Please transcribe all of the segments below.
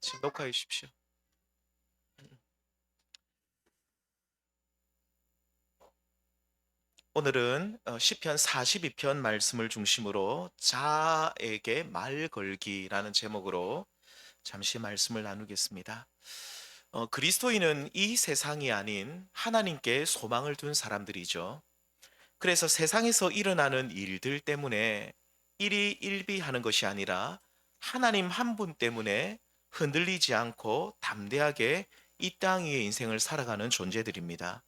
지금 녹화해 주십시오. 오늘은 시편 42편 말씀을 중심으로 자아에게 말 걸기라는 제목으로 잠시 말씀을 나누겠습니다. 그리스도인은 이 세상이 아닌 하나님께 소망을 둔 사람들이죠. 그래서 세상에서 일어나는 일들 때문에 일희일비하는 것이 아니라 하나님 한 분 때문에 흔들리지 않고 담대하게 이 땅 위의 인생을 살아가는 존재들입니다.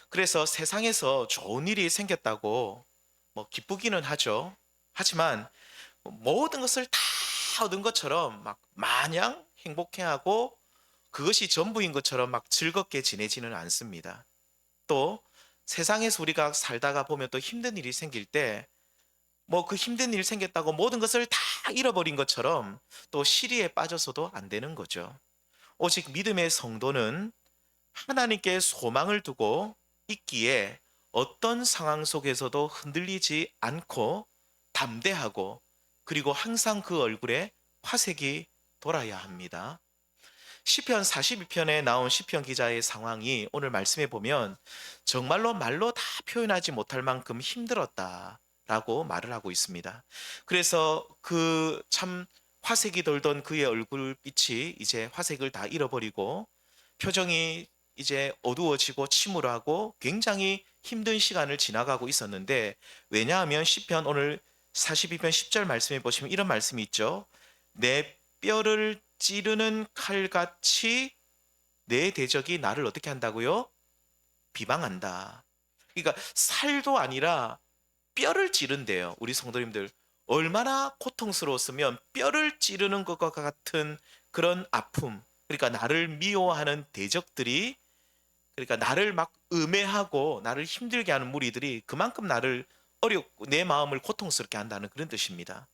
그래서 세상에서 좋은 일이 생겼다고 기쁘기는 하죠. 하지만 모든 것을 다 얻은 것처럼 막 마냥 행복해하고 그것이 전부인 것처럼 막 즐겁게 지내지는 않습니다. 또 세상에서 우리가 살다가 보면 또 힘든 일이 생길 때 그 힘든 일 생겼다고 모든 것을 다 잃어버린 것처럼 또 시리에 빠져서도 안 되는 거죠. 오직 믿음의 성도는 하나님께 소망을 두고 있기에 어떤 상황 속에서도 흔들리지 않고 담대하고 그리고 항상 그 얼굴에 화색이 돌아야 합니다. 시편 42편에 나온 시편 기자의 상황이 오늘 말씀해 보면 정말로 말로 다 표현하지 못할 만큼 힘들었다라고 말을 하고 있습니다. 그래서 그 참 화색이 돌던 그의 얼굴빛이 이제 화색을 다 잃어버리고 표정이 이제 어두워지고 침울하고 굉장히 힘든 시간을 지나가고 있었는데, 왜냐하면 시편 오늘 42편 10절 말씀해 보시면 이런 말씀이 있죠. 내 뼈를 찌르는 칼같이 내 대적이 나를 어떻게 한다고요? 비방한다. 그러니까 살도 아니라 뼈를 찌른대요. 우리 성도님들 얼마나 고통스러웠으면 뼈를 찌르는 것과 같은 그런 아픔. 그러니까 나를 미워하는 대적들이, 그러니까 나를 막 음해하고 나를 힘들게 하는 무리들이 그만큼 나를 어렵고 내 마음을 고통스럽게 한다는 그런 뜻입니다.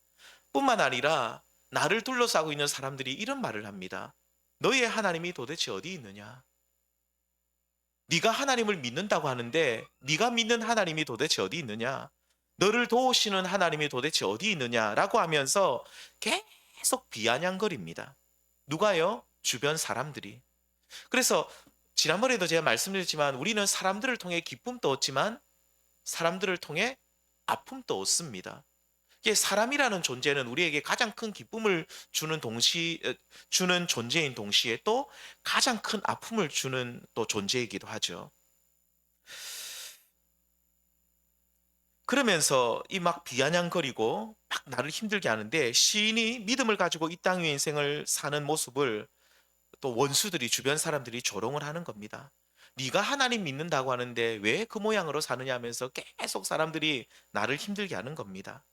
뿐만 아니라 나를 둘러싸고 있는 사람들이 이런 말을 합니다. 너희의 하나님이 도대체 어디 있느냐? 네가 하나님을 믿는다고 하는데 네가 믿는 하나님이 도대체 어디 있느냐? 너를 도우시는 하나님이 도대체 어디 있느냐라고 하면서 계속 비아냥거립니다. 누가요? 주변 사람들이. 그래서 지난번에도 제가 말씀드렸지만 우리는 사람들을 통해 기쁨도 얻지만 사람들을 통해 아픔도 얻습니다. 이게 사람이라는 존재는 우리에게 가장 큰 기쁨을 주는 존재인 동시에 또 가장 큰 아픔을 주는 또 존재이기도 하죠. 그러면서 이 막 비아냥거리고 막 나를 힘들게 하는데, 시인이 믿음을 가지고 이 땅 위의 인생을 사는 모습을 또 원수들이, 주변 사람들이 조롱을 하는 겁니다. 네가 하나님 믿는다고 하는데 왜 그 모양으로 사느냐 하면서 계속 사람들이 나를 힘들게 하는 겁니다.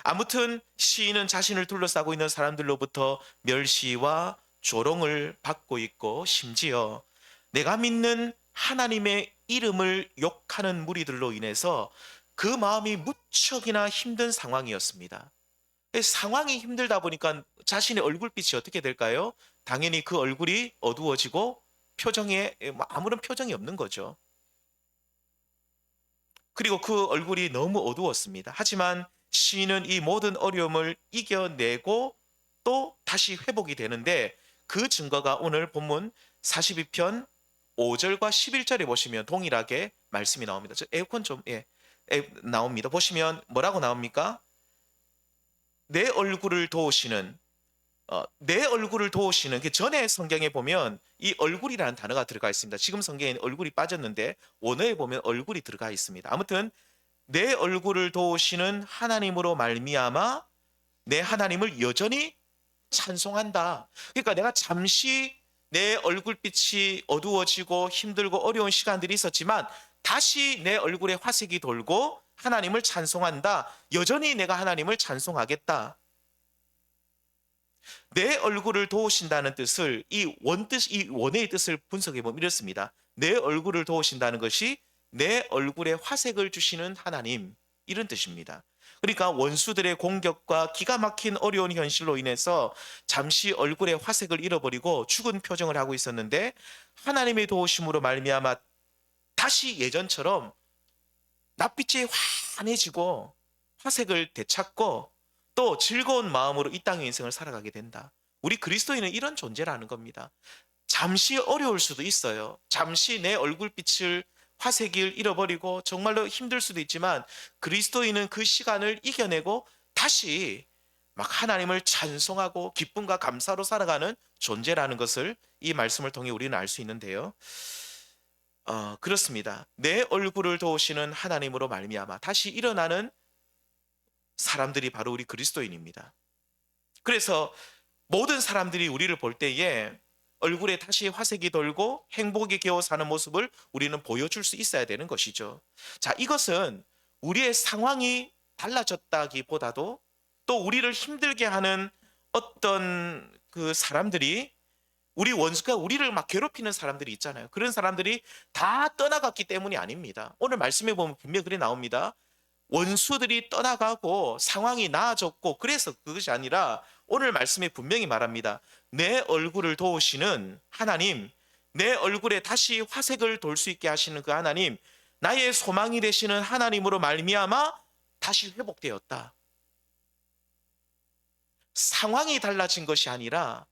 아무튼 시인은 자신을 둘러싸고 있는 사람들로부터 멸시와 조롱을 받고 있고, 심지어 내가 믿는 하나님의 이름을 욕하는 무리들로 인해서 그 마음이 무척이나 힘든 상황이었습니다. 상황이 힘들다 보니까 자신의 얼굴빛이 어떻게 될까요? 당연히 그 얼굴이 어두워지고 표정에 아무런 표정이 없는 거죠. 그리고 그 얼굴이 너무 어두웠습니다. 하지만 시인은 이 모든 어려움을 이겨내고 또 다시 회복이 되는데, 그 증거가 오늘 본문 42편 5절과 11절에 보시면 동일하게 말씀이 나옵니다. 저 에어컨 좀 나옵니다. 보시면 뭐라고 나옵니까? 내 얼굴을 도우시는 내 얼굴을 도우시는, 그 전에 성경에 보면 이 얼굴이라는 단어가 들어가 있습니다. 지금 성경에 얼굴이 빠졌는데 원어에 보면 얼굴이 들어가 있습니다. 아무튼 내 얼굴을 도우시는 하나님으로 말미암아 내 하나님을 여전히 찬송한다. 그러니까 내가 잠시 내 얼굴빛이 어두워지고 힘들고 어려운 시간들이 있었지만 다시 내 얼굴에 화색이 돌고 하나님을 찬송한다. 여전히 내가 하나님을 찬송하겠다. 내 얼굴을 도우신다는 뜻을, 이 원의 뜻을 분석해 보면 이렇습니다. 내 얼굴을 도우신다는 것이 내 얼굴에 화색을 주시는 하나님, 이런 뜻입니다. 그러니까 원수들의 공격과 기가 막힌 어려운 현실로 인해서 잠시 얼굴의 화색을 잃어버리고 죽은 표정을 하고 있었는데, 하나님의 도우심으로 말미암아 다시 예전처럼 낯빛이 환해지고 화색을 되찾고 또 즐거운 마음으로 이 땅의 인생을 살아가게 된다. 우리 그리스도인은 이런 존재라는 겁니다. 잠시 어려울 수도 있어요. 잠시 내 얼굴빛을 화색을 잃어버리고 정말로 힘들 수도 있지만 그리스도인은 그 시간을 이겨내고 다시 막 하나님을 찬송하고 기쁨과 감사로 살아가는 존재라는 것을 이 말씀을 통해 우리는 알 수 있는데요. 그렇습니다. 내 얼굴을 도우시는 하나님으로 말미암아 다시 일어나는 사람들이 바로 우리 그리스도인입니다. 그래서 모든 사람들이 우리를 볼 때에 얼굴에 다시 화색이 돌고 행복에 겨워 사는 모습을 우리는 보여줄 수 있어야 되는 것이죠. 자, 이것은 우리의 상황이 달라졌다기보다도 또 우리를 힘들게 하는 어떤 그 사람들이 우리 원수가 우리를 막 괴롭히는 사람들이 있잖아요. 그런 사람들이 다 떠나갔기 때문이 아닙니다. 오늘 말씀해 보면 분명히 그래 나옵니다. 원수들이 떠나가고 상황이 나아졌고 그래서 그것이 아니라 오늘 말씀에 분명히 말합니다. 내 얼굴을 도우시는 하나님, 내 얼굴에 다시 화색을 돌 수 있게 하시는 그 하나님, 나의 소망이 되시는 하나님으로 말미암아 다시 회복되었다. 상황이 달라진 것이 아니라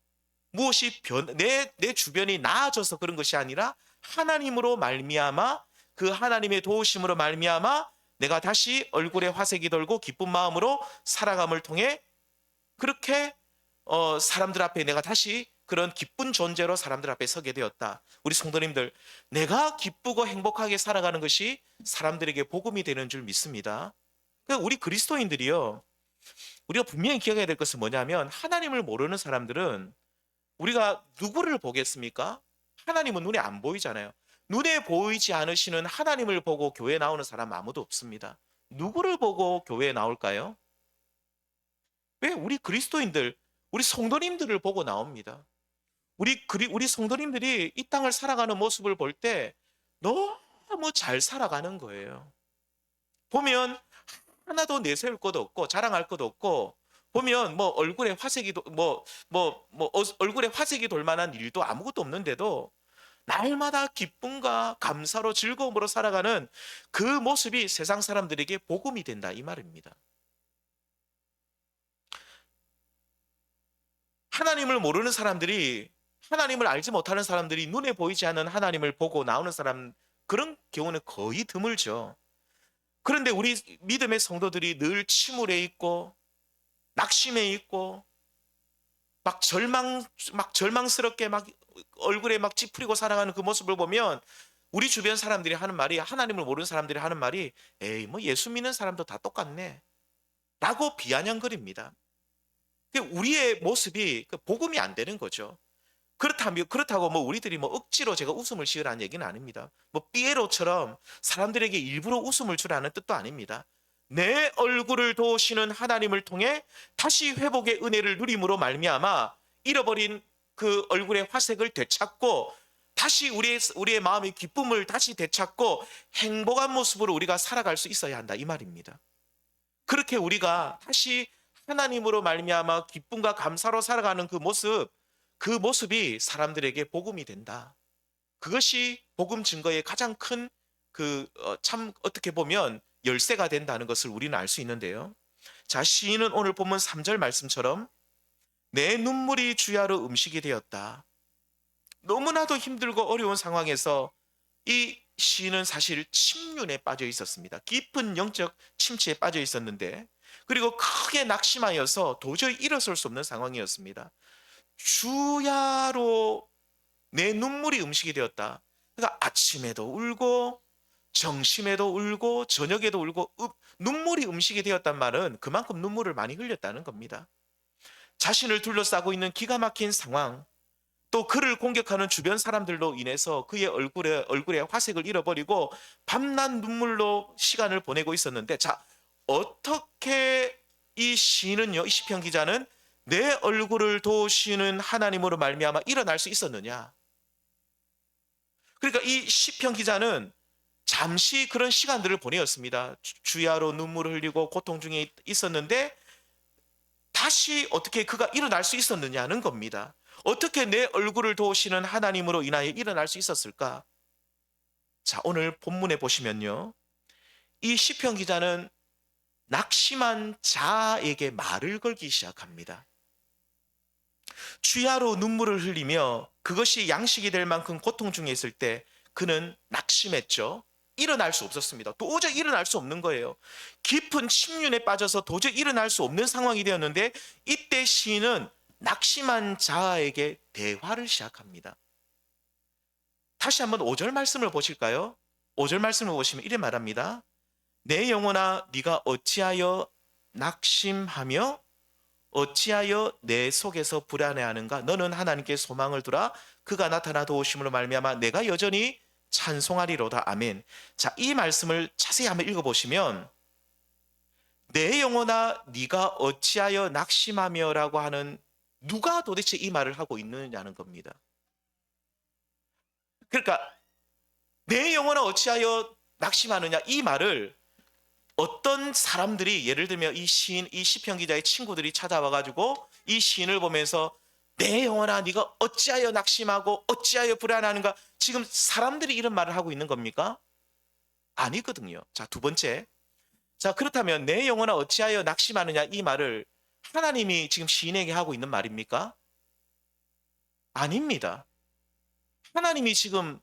무엇이 내 주변이 나아져서 그런 것이 아니라 하나님으로 말미암아 그 하나님의 도우심으로 말미암아 내가 다시 얼굴에 화색이 돌고 기쁜 마음으로 살아감을 통해 그렇게 사람들 앞에 내가 다시 그런 기쁜 존재로 사람들 앞에 서게 되었다. 우리 성도님들, 내가 기쁘고 행복하게 살아가는 것이 사람들에게 복음이 되는 줄 믿습니다. 그러니까 우리 그리스도인들이요, 우리가 분명히 기억해야 될 것은 뭐냐면 하나님을 모르는 사람들은 우리가 누구를 보겠습니까? 하나님은 눈에 안 보이잖아요. 눈에 보이지 않으시는 하나님을 보고 교회에 나오는 사람 아무도 없습니다. 누구를 보고 교회에 나올까요? 왜? 우리 그리스도인들, 우리 성도님들을 보고 나옵니다. 우리 성도님들이 이 땅을 살아가는 모습을 볼 때 너무 잘 살아가는 거예요. 보면 하나도 내세울 것도 없고 자랑할 것도 없고 보면 뭐 얼굴에 화색이 얼굴에 화색이 돌 만한 일도 아무것도 없는데도 날마다 기쁨과 감사로 즐거움으로 살아가는 그 모습이 세상 사람들에게 복음이 된다 이 말입니다. 하나님을 모르는 사람들이 하나님을 알지 못하는 사람들이 눈에 보이지 않는 하나님을 보고 나오는 사람 그런 경우는 거의 드물죠. 그런데 우리 믿음의 성도들이 늘 침울해 있고 낙심해 있고 막 절망스럽게 막 얼굴에 막 찌푸리고 살아가는 그 모습을 보면 우리 주변 사람들이 하는 말이 하나님을 모르는 사람들이 하는 말이 에이 뭐 예수 믿는 사람도 다 똑같네 라고 비아냥거립니다. 우리의 모습이 복음이 안 되는 거죠. 그렇다고 뭐 우리들이 뭐 억지로 제가 웃음을 지으라는 얘기는 아닙니다. 뭐 삐에로처럼 사람들에게 일부러 웃음을 주라는 뜻도 아닙니다. 내 얼굴을 도우시는 하나님을 통해 다시 회복의 은혜를 누림으로 말미암아 잃어버린 그 얼굴의 화색을 되찾고 다시 우리의 마음의 기쁨을 다시 되찾고 행복한 모습으로 우리가 살아갈 수 있어야 한다 이 말입니다. 그렇게 우리가 다시 하나님으로 말미암아 기쁨과 감사로 살아가는 그 모습이 사람들에게 복음이 된다. 그것이 복음 증거의 가장 큰 참 어떻게 보면 열쇠가 된다는 것을 우리는 알 수 있는데요. 자, 시인은 오늘 본문 3절 말씀처럼 내 눈물이 주야로 음식이 되었다. 너무나도 힘들고 어려운 상황에서 이 시인은 사실 침륜에 빠져 있었습니다. 깊은 영적 침체에 빠져 있었는데 그리고 크게 낙심하여서 도저히 일어설 수 없는 상황이었습니다. 주야로 내 눈물이 음식이 되었다. 그러니까 아침에도 울고 정심에도 울고 저녁에도 울고 눈물이 음식이 되었단 말은 그만큼 눈물을 많이 흘렸다는 겁니다. 자신을 둘러싸고 있는 기가 막힌 상황 또 그를 공격하는 주변 사람들로 인해서 그의 얼굴에 화색을 잃어버리고 밤낮 눈물로 시간을 보내고 있었는데 자 어떻게 이 시인은요 이 시편 기자는 내 얼굴을 도우시는 하나님으로 말미암아 일어날 수 있었느냐. 그러니까 이 시편 기자는 잠시 그런 시간들을 보내었습니다. 주야로 눈물을 흘리고 고통 중에 있었는데 다시 어떻게 그가 일어날 수 있었느냐는 겁니다. 어떻게 내 얼굴을 도우시는 하나님으로 인하여 일어날 수 있었을까? 자, 오늘 본문에 보시면요. 이 시편 기자는 낙심한 자에게 말을 걸기 시작합니다. 주야로 눈물을 흘리며 그것이 양식이 될 만큼 고통 중에 있을 때 그는 낙심했죠. 일어날 수 없었습니다. 도저히 일어날 수 없는 거예요. 깊은 침륜에 빠져서 도저히 일어날 수 없는 상황이 되었는데 이때 시인은 낙심한 자아에게 대화를 시작합니다. 다시 한번 5절 말씀을 보실까요? 5절 말씀을 보시면 이래 말합니다. 내 영혼아 네가 어찌하여 낙심하며 어찌하여 내 속에서 불안해하는가? 너는 하나님께 소망을 두라. 그가 나타나 도우심으로 말미암아 내가 여전히 찬송하리로다. 아멘. 자, 이 말씀을 자세히 한번 읽어보시면 내 영혼아 네가 어찌하여 낙심하며라고 하는 누가 도대체 이 말을 하고 있느냐는 겁니다. 그러니까 내 영혼아 어찌하여 낙심하느냐 이 말을 어떤 사람들이 예를 들면 이 시인, 이 시편 기자의 친구들이 찾아와 가지고 이 시인을 보면서 내 영혼아 네가 어찌하여 낙심하고 어찌하여 불안하는가? 지금 사람들이 이런 말을 하고 있는 겁니까? 아니거든요. 자, 두 번째. 자, 그렇다면 내 영혼아 어찌하여 낙심하느냐 이 말을 하나님이 지금 시인에게 하고 있는 말입니까? 아닙니다. 하나님이 지금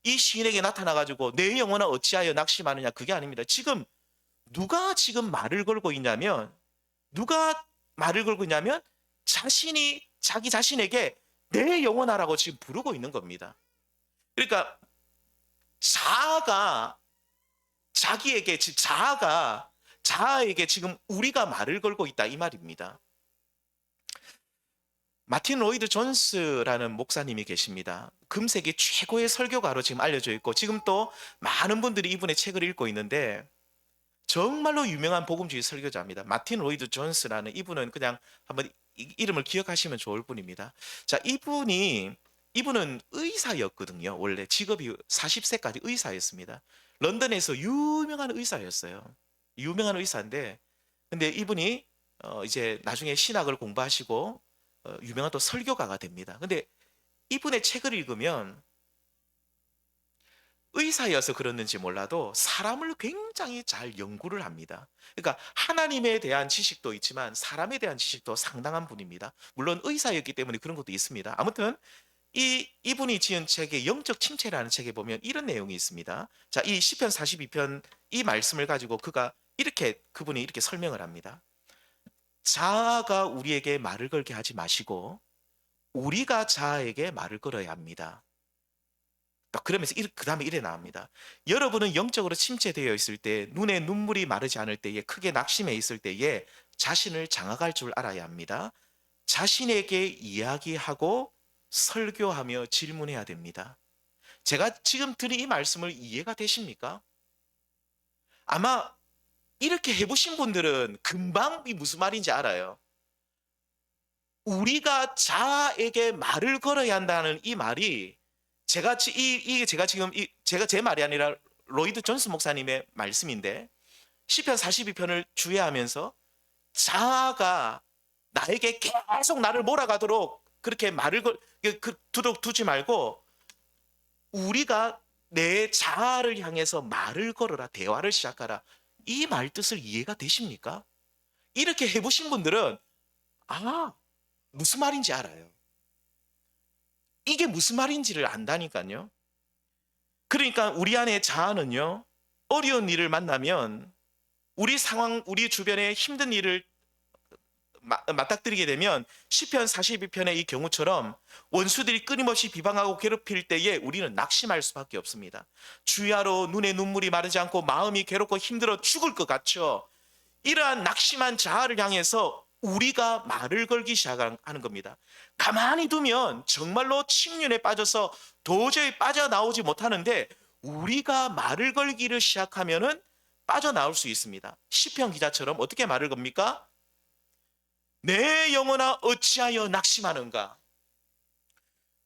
이 시인에게 나타나 가지고 내 영혼아 어찌하여 낙심하느냐 그게 아닙니다. 지금 누가 지금 말을 걸고 있냐면 누가 말을 걸고 있냐면 자신이 자기 자신에게 내 영혼아라고 지금 부르고 있는 겁니다. 그러니까 자아가 자기에게 즉 자아에게 지금 우리가 말을 걸고 있다 이 말입니다. 마틴 로이드 존스라는 목사님이 계십니다. 금세기 최고의 설교가로 지금 알려져 있고 지금 또 많은 분들이 이분의 책을 읽고 있는데 정말로 유명한 복음주의 설교자입니다. 마틴 로이드 존스라는 이분은 그냥 한번 이름을 기억하시면 좋을 분입니다. 자, 이분은 의사였거든요. 원래 직업이 40세까지 의사였습니다. 런던에서 유명한 의사였어요. 유명한 의사인데 근데 이분이 이제 나중에 신학을 공부하시고 유명한 또 설교가가 됩니다. 근데 이분의 책을 읽으면 의사여서 그랬는지 몰라도 사람을 굉장히 잘 연구를 합니다. 그러니까 하나님에 대한 지식도 있지만 사람에 대한 지식도 상당한 분입니다. 물론 의사였기 때문에 그런 것도 있습니다. 아무튼 이분이 지은 책의 영적 침체라는 책에 보면 이런 내용이 있습니다. 자, 이 시편 42편 이 말씀을 가지고 그분이 이렇게 설명을 합니다. 자아가 우리에게 말을 걸게 하지 마시고 우리가 자아에게 말을 걸어야 합니다. 그러면서 그 다음에 이래 나옵니다. 여러분은 영적으로 침체되어 있을 때 눈에 눈물이 마르지 않을 때에 크게 낙심해 있을 때에 자신을 장악할 줄 알아야 합니다. 자신에게 이야기하고 설교하며 질문해야 됩니다. 제가 지금 드린 이 말씀을 이해가 되십니까? 아마 이렇게 해보신 분들은 금방 이 무슨 말인지 알아요. 우리가 자아에게 말을 걸어야 한다는 이 말이 제가 지금 제가 제 말이 아니라 로이드 존스 목사님의 말씀인데 시편 42편을 주의하면서 자아가 나에게 계속 나를 몰아가도록 그렇게 두지 말고 우리가 내 자아를 향해서 말을 걸어라 대화를 시작하라 이 말 뜻을 이해가 되십니까? 이렇게 해보신 분들은 무슨 말인지 알아요. 이게 무슨 말인지를 안다니까요. 그러니까 우리 안에 자아는요. 어려운 일을 만나면 우리 주변에 힘든 일을 맞닥뜨리게 되면 시편 42편의 이 경우처럼 원수들이 끊임없이 비방하고 괴롭힐 때에 우리는 낙심할 수밖에 없습니다. 주야로 눈에 눈물이 마르지 않고 마음이 괴롭고 힘들어 죽을 것 같죠. 이러한 낙심한 자아를 향해서 우리가 말을 걸기 시작하는 겁니다. 가만히 두면 정말로 침륜에 빠져서 도저히 빠져나오지 못하는데 우리가 말을 걸기를 시작하면은 빠져나올 수 있습니다. 시편 기자처럼 어떻게 말을 겁니까? 내 영혼아 어찌하여 낙심하는가?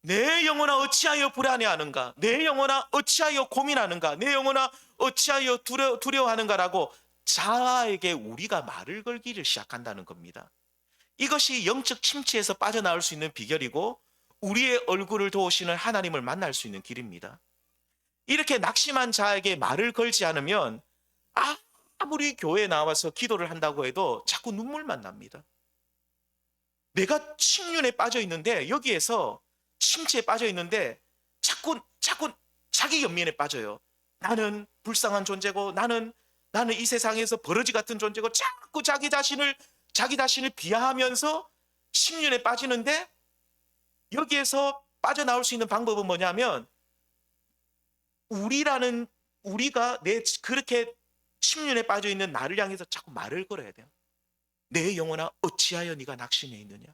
내 영혼아 어찌하여 불안해하는가? 내 영혼아 어찌하여 고민하는가? 내 영혼아 어찌하여 두려워하는가라고 자아에게 우리가 말을 걸기를 시작한다는 겁니다. 이것이 영적 침체에서 빠져나올 수 있는 비결이고 우리의 얼굴을 도우시는 하나님을 만날 수 있는 길입니다. 이렇게 낙심한 자에게 말을 걸지 않으면 아무리 교회에 나와서 기도를 한다고 해도 자꾸 눈물만 납니다. 내가 침륜에 빠져 있는데, 여기에서 침체에 빠져 있는데 자꾸 자기 연민에 빠져요. 나는 불쌍한 존재고, 나는 이 세상에서 버러지 같은 존재고, 자꾸 자기 자신을 비하하면서 침륜에 빠지는데, 여기에서 빠져나올 수 있는 방법은 뭐냐면, 우리가 그렇게 침륜에 빠져 있는 나를 향해서 자꾸 말을 걸어야 돼요. 내 영혼아 어찌하여 네가 낙심해 있느냐?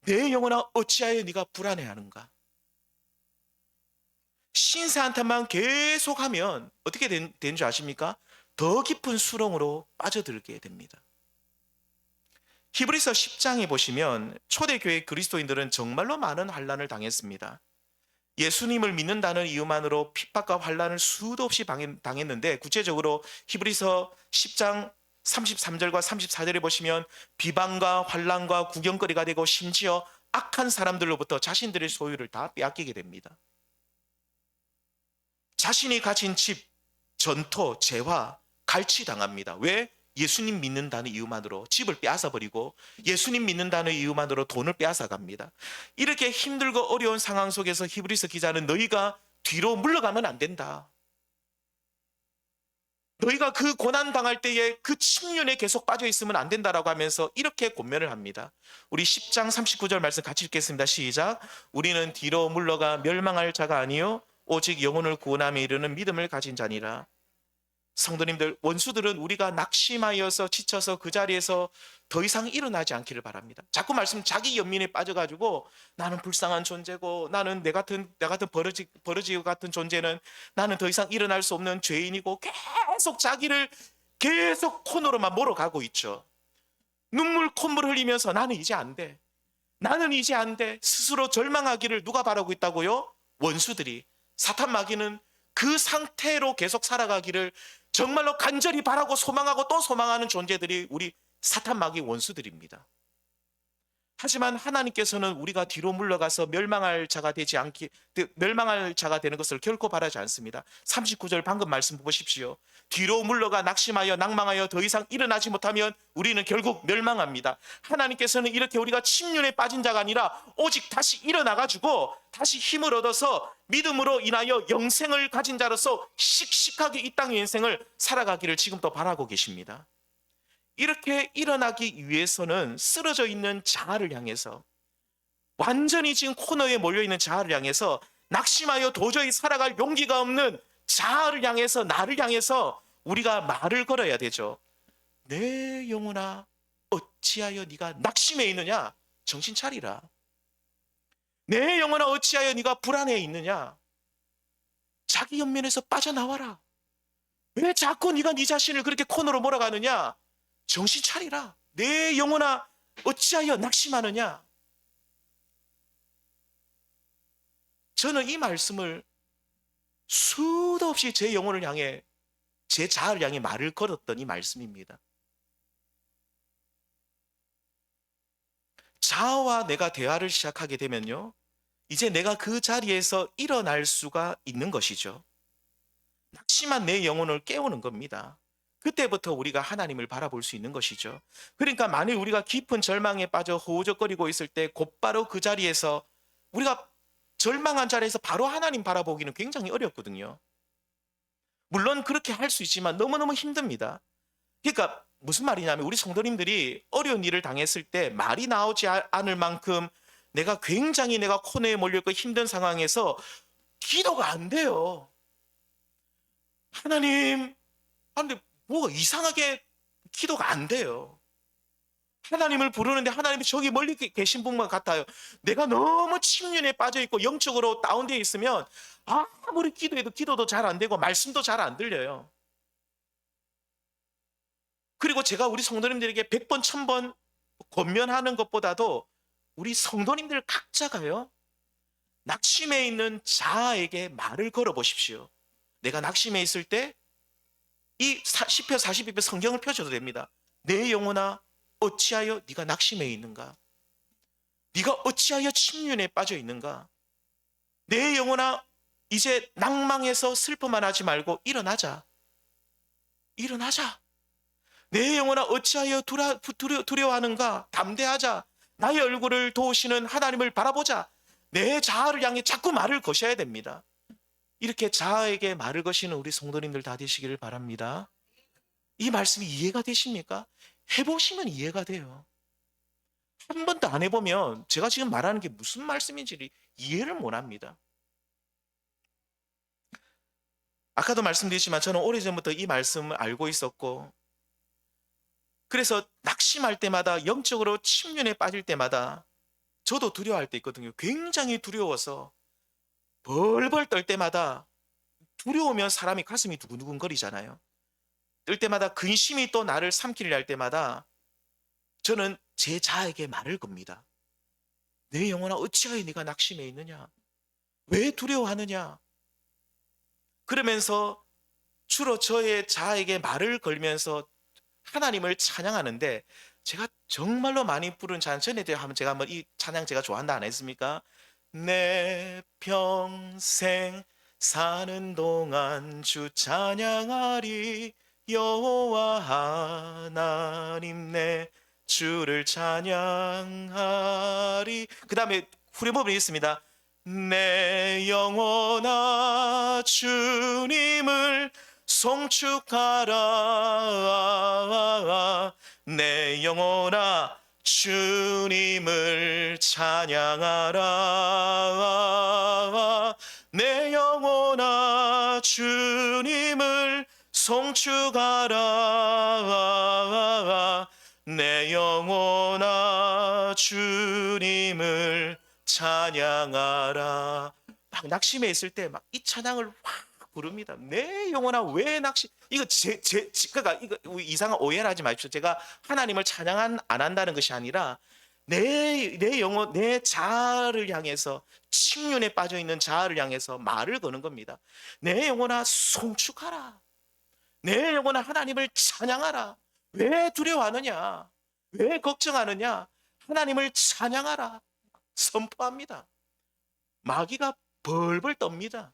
내 영혼아 어찌하여 네가 불안해하는가? 신사한테만 계속하면 어떻게 되는 줄 아십니까? 더 깊은 수렁으로 빠져들게 됩니다. 히브리서 10장에 보시면 초대교회 그리스도인들은 정말로 많은 환난을 당했습니다. 예수님을 믿는다는 이유만으로 핍박과 환난을 수도 없이 당했는데, 구체적으로 히브리서 10장 33절과 34절에 보시면 비방과 환난과 구경거리가 되고, 심지어 악한 사람들로부터 자신들의 소유를 다 빼앗기게 됩니다. 자신이 가진 집, 전토, 재화, 갈취당합니다. 왜? 예수님 믿는다는 이유만으로 집을 빼앗아버리고, 예수님 믿는다는 이유만으로 돈을 빼앗아갑니다. 이렇게 힘들고 어려운 상황 속에서 히브리서 기자는 너희가 뒤로 물러가면 안 된다. 너희가 그 고난 당할 때에 그 침륜에 계속 빠져 있으면 안 된다라고 하면서 이렇게 권면을 합니다. 우리 10장 39절 말씀 같이 읽겠습니다. 시작. 우리는 뒤로 물러가 멸망할 자가 아니요 오직 영혼을 구원함에 이르는 믿음을 가진 자니라. 성도님들, 원수들은 우리가 낙심하여서 지쳐서 그 자리에서 더 이상 일어나지 않기를 바랍니다. 자꾸 자기 연민에 빠져가지고 나는 불쌍한 존재고, 나는 내 같은 버러지 같은 존재는 나는 더 이상 일어날 수 없는 죄인이고, 계속 자기를 계속 코너로만 몰아가고 있죠. 눈물 콧물 흘리면서 나는 이제 안 돼. 나는 이제 안 돼. 스스로 절망하기를 누가 바라고 있다고요? 원수들이. 사탄 마귀는 그 상태로 계속 살아가기를 정말로 간절히 바라고 소망하고 또 소망하는 존재들이 우리 사탄 마귀 원수들입니다. 하지만 하나님께서는 우리가 뒤로 물러가서 멸망할 자가 되는 것을 결코 바라지 않습니다. 39절 방금 말씀 보십시오. 뒤로 물러가 낙심하여 낭망하여 더 이상 일어나지 못하면 우리는 결국 멸망합니다. 하나님께서는 이렇게 우리가 침륜에 빠진 자가 아니라 오직 다시 일어나가지고 다시 힘을 얻어서 믿음으로 인하여 영생을 가진 자로서 씩씩하게 이 땅의 인생을 살아가기를 지금도 바라고 계십니다. 이렇게 일어나기 위해서는 쓰러져 있는 자아를 향해서, 완전히 지금 코너에 몰려있는 자아를 향해서, 낙심하여 도저히 살아갈 용기가 없는 자아를 향해서, 나를 향해서 우리가 말을 걸어야 되죠. 내 영혼아 어찌하여 네가 낙심해 있느냐? 정신 차리라. 내 영혼아 어찌하여 네가 불안해 있느냐? 자기 연민에서 빠져나와라. 왜 자꾸 네가 네 자신을 그렇게 코너로 몰아가느냐? 정신 차리라. 내 영혼아 어찌하여 낙심하느냐? 저는 이 말씀을 수도 없이 제 영혼을 향해, 제 자아를 향해 말을 걸었던 이 말씀입니다. 자아와 내가 대화를 시작하게 되면요, 이제 내가 그 자리에서 일어날 수가 있는 것이죠. 낙심한 내 영혼을 깨우는 겁니다. 그때부터 우리가 하나님을 바라볼 수 있는 것이죠. 그러니까 만일 우리가 깊은 절망에 빠져 허우적거리고 있을 때 곧바로 그 자리에서, 우리가 절망한 자리에서 바로 하나님 바라보기는 굉장히 어렵거든요. 물론 그렇게 할 수 있지만 너무너무 힘듭니다. 그러니까 무슨 말이냐면, 우리 성도님들이 어려운 일을 당했을 때 말이 나오지 않을 만큼 내가 코너에 몰려있고 힘든 상황에서 기도가 안 돼요. 하나님, 근데 뭐가 이상하게 기도가 안 돼요. 하나님을 부르는데 하나님이 저기 멀리 계신 분만 같아요. 내가 너무 침륜에 빠져 있고 영적으로 다운되어 있으면 아무리 기도해도 기도도 잘 안 되고 말씀도 잘 안 들려요. 그리고 제가 우리 성도님들에게 100번, 1000번 권면하는 것보다도 우리 성도님들 각자가요, 낙심해 있는 자아에게 말을 걸어 보십시오. 내가 낙심해 있을 때 이 시편 42편 성경을 펴셔도 됩니다. 내 영혼아 어찌하여 네가 낙심해 있는가? 네가 어찌하여 침륜에 빠져 있는가? 내 영혼아 이제 낭망해서 슬퍼만 하지 말고 일어나자. 일어나자. 내 영혼아 어찌하여 두려워하는가? 담대하자. 나의 얼굴을 도우시는 하나님을 바라보자. 내 자아를 향해 자꾸 말을 거셔야 됩니다. 이렇게 자아에게 말을 거시는 우리 성도님들 다 되시기를 바랍니다. 이 말씀이 이해가 되십니까? 해보시면 이해가 돼요. 한 번도 안 해보면 제가 지금 말하는 게 무슨 말씀인지 이해를 못 합니다. 아까도 말씀드렸지만 저는 오래전부터 이 말씀을 알고 있었고, 그래서 낙심할 때마다, 영적으로 침륜에 빠질 때마다 저도 두려워할 때 있거든요. 굉장히 두려워서 벌벌 떨 때마다, 두려우면 사람이 가슴이 두근두근거리잖아요. 떨 때마다 근심이 또 나를 삼키려 할 때마다 저는 제 자에게 말을 겁니다. 내 영혼아 어찌하여 네가 낙심해 있느냐? 왜 두려워하느냐? 그러면서 주로 저의 자에게 말을 걸면서 하나님을 찬양하는데, 제가 정말로 많이 부른 찬양, 전에 제가 한번 이 찬양 제가 좋아한다 안 했습니까? 내 평생 사는 동안 주 찬양하리. 여호와 하나님 내 주를 찬양하리. 그 다음에 후렴부분이 있습니다. 내 영혼아 주님을 송축하라. 내 영혼아 주님을 찬양하라. 내 영혼아 주님을 송축하라. 내 영혼아 주님을 찬양하라. 막 낙심해 있을 때 막 이 찬양을 확 부릅니다. 내 영혼아 왜 낙심? 이거 그러니까 이거 이상한 오해를 하지 마십시오. 제가 하나님을 찬양 안 한다는 것이 아니라 내 영혼, 내 자아를 향해서, 침륜에 빠져 있는 자아를 향해서 말을 거는 겁니다. 내 영혼아 송축하라. 내 영혼아 하나님을 찬양하라. 왜 두려워하느냐? 왜 걱정하느냐? 하나님을 찬양하라. 선포합니다. 마귀가 벌벌 떱니다.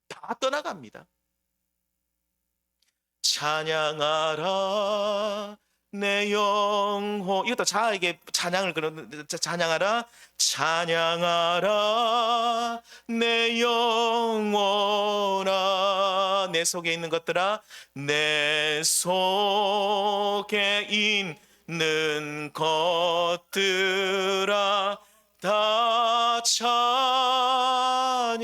다 떠나갑니다. 찬양하라 내 영혼. 이것도 자에게 찬양을 그러는, 찬양하라. 찬양하라 내 영혼아. 내 속에 있는 것들아, 내 속에 있는 것들아 다 찬양하라.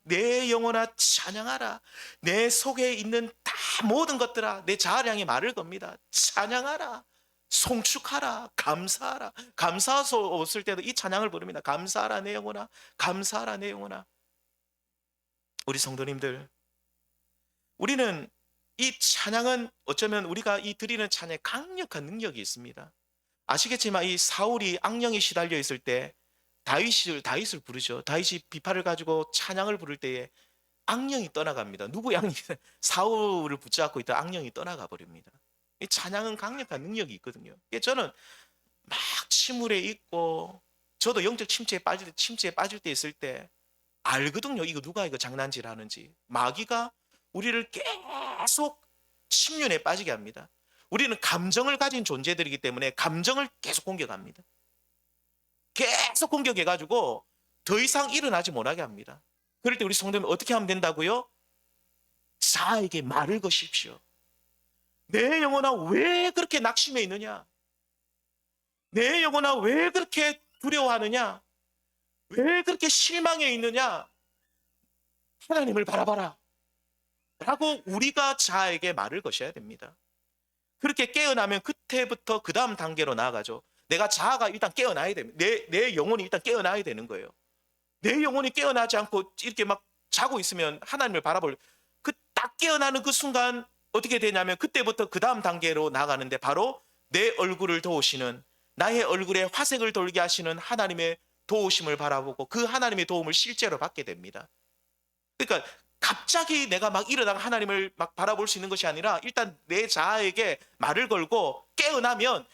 내 영혼아 찬양하라. 내 속에 있는 다 모든 것들아, 내 자아를 향해 말을 겁니다. 찬양하라. 송축하라. 감사하라. 감사하소 없을 때도 이 찬양을 부릅니다. 감사하라 내 영혼아. 감사하라 내 영혼아. 우리 성도님들, 우리는 이 찬양은 어쩌면 우리가 이 드리는 찬양에 강력한 능력이 있습니다. 아시겠지만 이 사울이 악령에 시달려 있을 때 다윗을 부르죠. 다윗이 비파를 가지고 찬양을 부를 때에 악령이 떠나갑니다. 누구의 악령이? 사울을 붙잡고 있던 악령이 떠나가 버립니다. 이 찬양은 강력한 능력이 있거든요. 저는 막 침울해 있고, 저도 영적 침체에 빠질 때 있을 때 알거든요. 이거 누가 이거 장난질 하는지. 마귀가 우리를 계속 침륜에 빠지게 합니다. 우리는 감정을 가진 존재들이기 때문에 감정을 계속 공격합니다. 계속 공격해가지고 더 이상 일어나지 못하게 합니다. 그럴 때 우리 성도님 어떻게 하면 된다고요? 자에게 말을 거십시오. 내 영혼아 왜 그렇게 낙심해 있느냐? 내 영혼아 왜 그렇게 두려워하느냐? 왜 그렇게 실망해 있느냐? 하나님을 바라봐라 라고 우리가 자에게 말을 거셔야 됩니다. 그렇게 깨어나면 그때부터 그 다음 단계로 나아가죠. 내가 자아가 일단 깨어나야 됩니다. 내 영혼이 일단 깨어나야 되는 거예요. 내 영혼이 깨어나지 않고 이렇게 막 자고 있으면 하나님을 바라볼, 그 딱 깨어나는 그 순간 어떻게 되냐면 그때부터 그 다음 단계로 나가는데, 바로 내 얼굴을 도우시는, 나의 얼굴에 화색을 돌게 하시는 하나님의 도우심을 바라보고 그 하나님의 도움을 실제로 받게 됩니다. 그러니까 갑자기 내가 막 일어나가 하나님을 막 바라볼 수 있는 것이 아니라 일단 내 자아에게 말을 걸고 깨어나면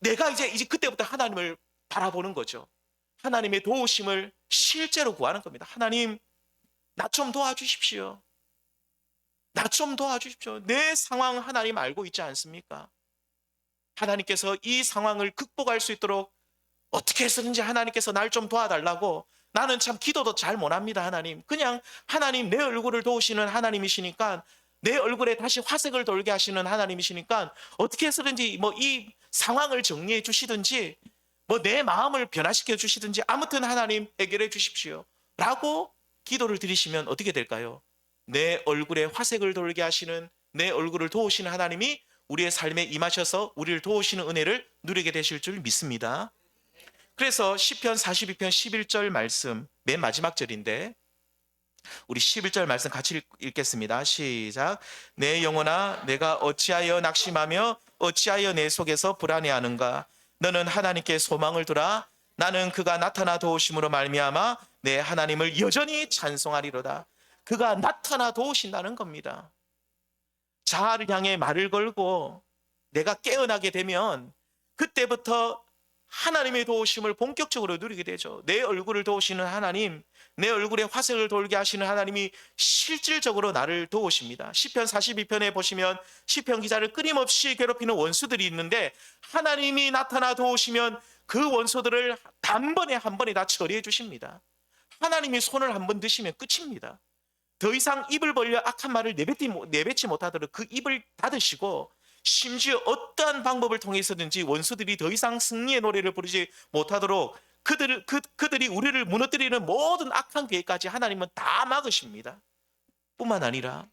내가 이제 그때부터 하나님을 바라보는 거죠. 하나님의 도우심을 실제로 구하는 겁니다. 하나님, 나 좀 도와주십시오. 나 좀 도와주십시오. 내 상황 하나님 알고 있지 않습니까? 하나님께서 이 상황을 극복할 수 있도록 어떻게 해서든지 하나님께서 날 좀 도와달라고. 나는 참 기도도 잘 못합니다. 하나님, 그냥 하나님 내 얼굴을 도우시는 하나님이시니까, 내 얼굴에 다시 화색을 돌게 하시는 하나님이시니까 어떻게 해서든지 뭐 이 상황을 정리해 주시든지 뭐 내 마음을 변화시켜 주시든지 아무튼 하나님 해결해 주십시오 라고 기도를 드리시면 어떻게 될까요? 내 얼굴에 화색을 돌게 하시는, 내 얼굴을 도우시는 하나님이 우리의 삶에 임하셔서 우리를 도우시는 은혜를 누리게 되실 줄 믿습니다. 그래서 시편 42편 11절 말씀, 맨 마지막 절인데 우리 11절 말씀 같이 읽겠습니다. 시작. 내 영혼아, 내가 어찌하여 낙심하며 어찌하여 내 속에서 불안해하는가? 너는 하나님께 소망을 두라. 나는 그가 나타나 도우심으로 말미암아 내 하나님을 여전히 찬송하리로다. 그가 나타나 도우신다는 겁니다. 자아를 향해 말을 걸고 내가 깨어나게 되면 그때부터 하나님의 도우심을 본격적으로 누리게 되죠. 내 얼굴을 도우시는 하나님, 내 얼굴에 화색을 돌게 하시는 하나님이 실질적으로 나를 도우십니다. 시편 42편에 보시면 시편 기자를 끊임없이 괴롭히는 원수들이 있는데 하나님이 나타나 도우시면 그 원수들을 단번에 한 번에 다 처리해 주십니다. 하나님이 손을 한번 드시면 끝입니다. 더 이상 입을 벌려 악한 말을 내뱉지 못하도록 그 입을 닫으시고, 심지어 어떠한 방법을 통해서든지 원수들이 더 이상 승리의 노래를 부르지 못하도록 그들이 우리를 무너뜨리는 모든 악한 계획까지 하나님은 다 막으십니다. 뿐만 아니라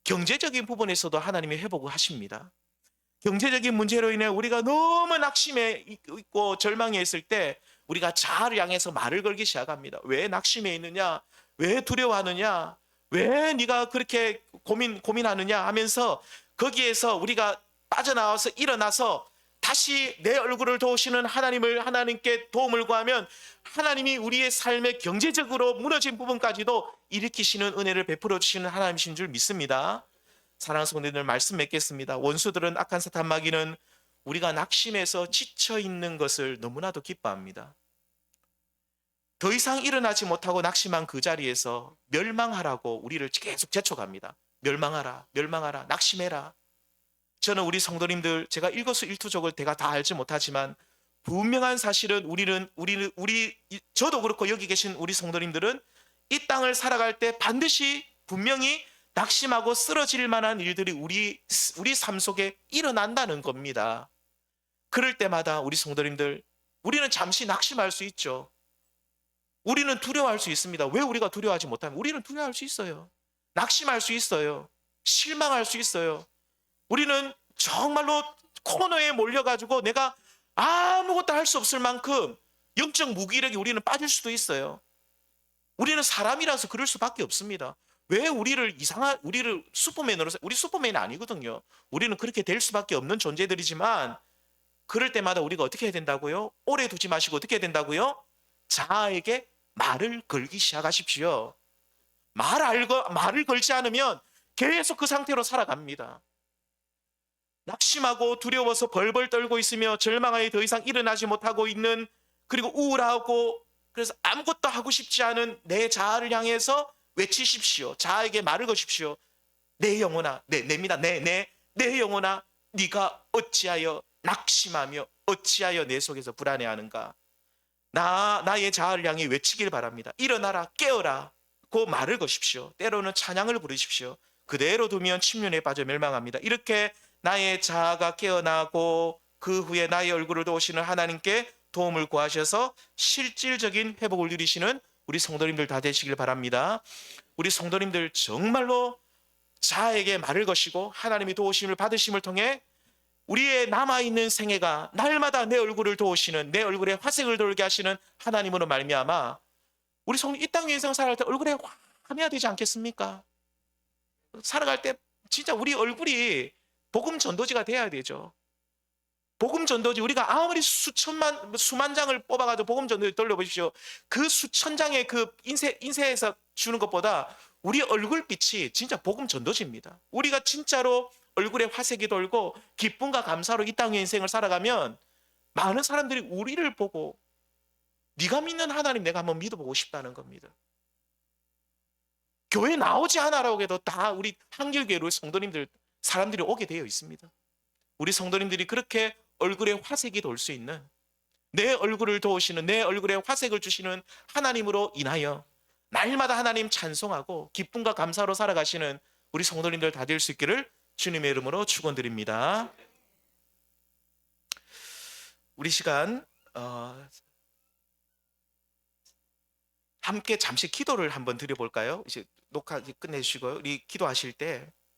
경제적인 부분에서도 하나님이 회복을 하십니다. 경제적인 문제로 인해 우리가 너무 낙심해 있고 절망해 있을 때 우리가 자아를 향해서 말을 걸기 시작합니다. 왜 낙심해 있느냐? 왜 두려워하느냐? 왜 네가 그렇게 고민하느냐 하면서 거기에서 우리가 빠져나와서 일어나서 다시 내 얼굴을 도우시는 하나님께 도움을 구하면 하나님이 우리의 삶의 경제적으로 무너진 부분까지도 일으키시는 은혜를 베풀어 주시는 하나님이신 줄 믿습니다. 사랑하는 성도님들, 말씀 맺겠습니다. 원수들은, 악한 사탄 마귀는 우리가 낙심해서 지쳐 있는 것을 너무나도 기뻐합니다. 더 이상 일어나지 못하고 낙심한 그 자리에서 멸망하라고 우리를 계속 재촉합니다. 멸망하라, 멸망하라, 낙심해라. 저는 우리 성도님들, 제가 일거수일투족을 제가 다 알지 못하지만 분명한 사실은 저도 그렇고 여기 계신 우리 성도님들은 이 땅을 살아갈 때 반드시 분명히 낙심하고 쓰러질 만한 일들이 우리 삶 속에 일어난다는 겁니다. 그럴 때마다 우리 성도님들, 우리는 잠시 낙심할 수 있죠. 우리는 두려워할 수 있습니다. 왜 우리가 두려워하지 못하면? 우리는 두려워할 수 있어요. 낙심할 수 있어요. 실망할 수 있어요. 우리는 정말로 코너에 몰려가지고 내가 아무것도 할 수 없을 만큼 영적 무기력에 우리는 빠질 수도 있어요. 우리는 사람이라서 그럴 수밖에 없습니다. 왜 우리를 슈퍼맨으로, 우리 슈퍼맨이 아니거든요. 우리는 그렇게 될 수밖에 없는 존재들이지만 그럴 때마다 우리가 어떻게 해야 된다고요? 오래 두지 마시고 어떻게 해야 된다고요? 자아에게 말을 걸기 시작하십시오. 말을 걸지 않으면 계속 그 상태로 살아갑니다. 낙심하고 두려워서 벌벌 떨고 있으며 절망하여 더 이상 일어나지 못하고 있는, 그리고 우울하고 그래서 아무것도 하고 싶지 않은 내 자아를 향해서 외치십시오. 자아에게 말을 거십시오. 내 영혼아, 내 영혼아, 네가 어찌하여 낙심하며 어찌하여 내 속에서 불안해하는가? 나의 자아를 향해 외치길 바랍니다. 일어나라, 깨어라. 그 말을 거십시오. 때로는 찬양을 부르십시오. 그대로 두면 침륜에 빠져 멸망합니다. 이렇게 나의 자아가 깨어나고 그 후에 나의 얼굴을 도우시는 하나님께 도움을 구하셔서 실질적인 회복을 누리시는 우리 성도님들 다 되시길 바랍니다. 우리 성도님들 정말로 자아에게 말을 거시고 하나님의 도우심을 받으심을 통해 우리의 남아있는 생애가 날마다 내 얼굴을 도우시는, 내 얼굴에 화색을 돌게 하시는 하나님으로 말미암아 우리 이 땅 인생 살아갈 때 얼굴에 환해야 되지 않겠습니까? 살아갈 때 진짜 우리 얼굴이 복음 전도지가 돼야 되죠. 복음 전도지, 우리가 아무리 수만 장을 뽑아가지고 복음 전도지 돌려보십시오. 그 수천 장의 그 인쇄에서 주는 것보다 우리 얼굴빛이 진짜 복음 전도지입니다. 우리가 진짜로 얼굴에 화색이 돌고 기쁨과 감사로 이 땅의 인생을 살아가면 많은 사람들이 우리를 보고 네가 믿는 하나님 내가 한번 믿어보고 싶다는 겁니다. 교회 나오지 않아라고 해도 다 우리 한길교회로 성도님들 사람들이 오게 되어 있습니다. 우리 성도님들이 그렇게 얼굴에 화색이 돌 수 있는, 내 얼굴을 도우시는, 내 얼굴에 화색을 주시는 하나님으로 인하여 날마다 하나님 찬송하고 기쁨과 감사로 살아가시는 우리 성도님들 다 될 수 있기를 주님의 이름으로 축원드립니다. 우리 시간 함께 잠시 기도를 한번 드려볼까요? 이제 녹화 끝내시고요. 우리 기도하실 때